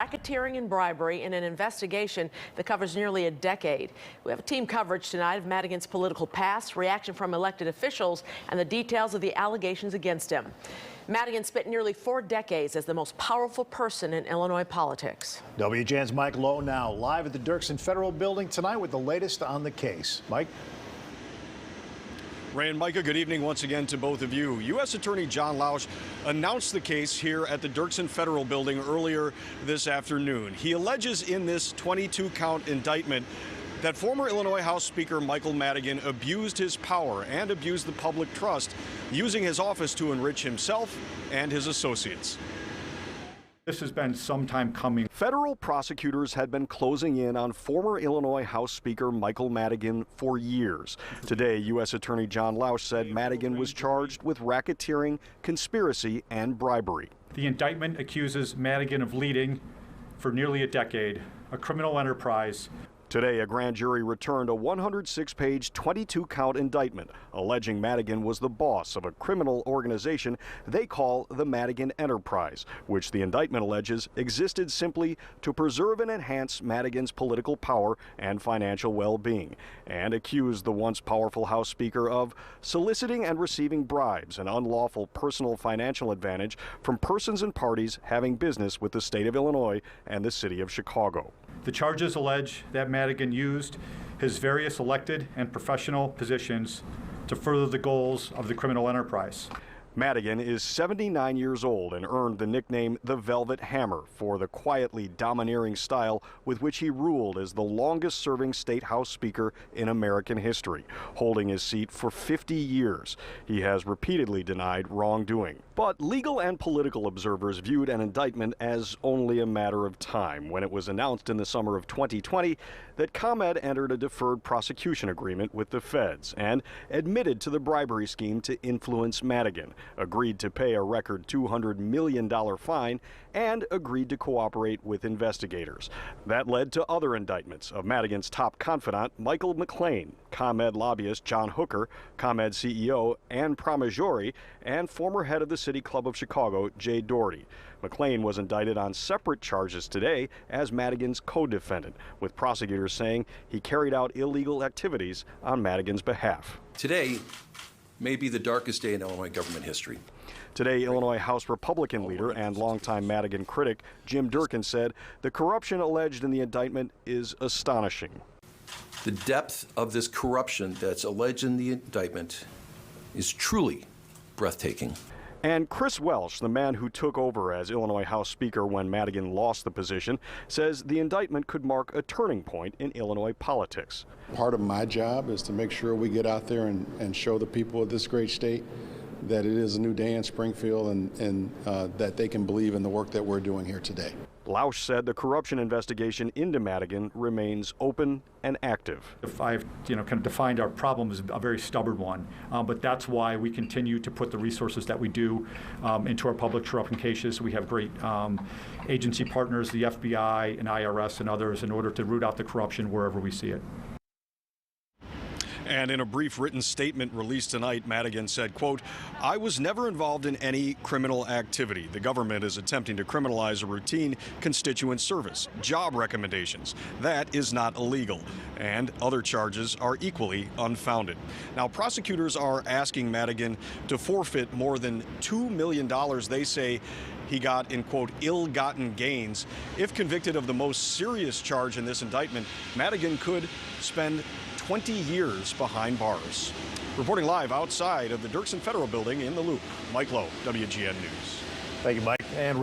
Racketeering and bribery in an investigation that covers nearly a decade. We have a team coverage tonight of Madigan's political past, reaction from elected officials, and the details of the allegations against him. Madigan spent nearly 4 decades as the most powerful person in Illinois politics. WGN's Mike Lowe now live at the Dirksen Federal Building tonight with the latest on the case. Mike? Ray and Micah, good evening once again to both of you. U.S. Attorney John Lausch announced the case here at the Dirksen Federal Building earlier this afternoon. He alleges in this 22-count indictment that former Illinois House Speaker Michael Madigan abused his power and abused the public trust, using his office to enrich himself and his associates. This has been some time coming. Federal prosecutors had been closing in on former Illinois House Speaker Michael Madigan for years. Today, U.S. Attorney John Lausch said Madigan was charged with racketeering, conspiracy, and bribery. The indictment accuses Madigan of leading, for nearly a decade, a criminal enterprise. Today, a grand jury returned a 106-page, 22-count indictment alleging Madigan was the boss of a criminal organization they call the Madigan Enterprise, which the indictment alleges existed simply to preserve and enhance Madigan's political power and financial well-being, and accused the once powerful House Speaker of soliciting and receiving bribes and unlawful personal financial advantage from persons and parties having business with the state of Illinois and the city of Chicago. The charges allege that Madigan used his various elected and professional positions to further the goals of the criminal enterprise. Madigan is 79 years old and earned the nickname the Velvet Hammer for the quietly domineering style with which he ruled as the longest-serving state House Speaker in American history, holding his seat for 50 years. He has repeatedly denied wrongdoing. But legal and political observers viewed an indictment as only a matter of time when it was announced in the summer of 2020 that ComEd entered a deferred prosecution agreement with the feds and admitted to the bribery scheme to influence Madigan, agreed to pay a record $200 million fine, and agreed to cooperate with investigators. That led to other indictments of Madigan's top confidant, Michael McLean, ComEd lobbyist John Hooker, ComEd CEO Ann Pramaggiore, and former head of the City Club of Chicago, Jay Doherty. McLean was indicted on separate charges today as Madigan's co-defendant, with prosecutors saying he carried out illegal activities on Madigan's behalf. Today may be the darkest day in Illinois government history. Today, Illinois House Republican leader and longtime Madigan critic Jim Durkin said the corruption alleged in the indictment is astonishing. The depth of this corruption that's alleged in the indictment is truly breathtaking. And Chris Welch, the man who took over as Illinois House Speaker when Madigan lost the position, says the indictment could mark a turning point in Illinois politics. Part of my job is to make sure we get out there and show the people of this great state that it is a new day in Springfield and that they can believe in the work that we're doing here today. Lausch said the corruption investigation into Madigan remains open and active. If I've kind of defined our problem as a very stubborn one, but that's why we continue to put the resources that we do into our public corruption cases. We have great agency partners, the FBI and IRS and others, in order to root out the corruption wherever we see it. And in a brief written statement released tonight, Madigan said, quote, "I was never involved in any criminal activity. The government is attempting to criminalize a routine constituent service, job recommendations. That is not illegal. And other charges are equally unfounded." Now, prosecutors are asking Madigan to forfeit more than $2 million they say he got in, quote, ill-gotten gains. If convicted of the most serious charge in this indictment, Madigan could spend 20 years behind bars. Reporting live outside of the Dirksen Federal Building in the Loop, Mike Lowe, WGN News. Thank you, Mike. And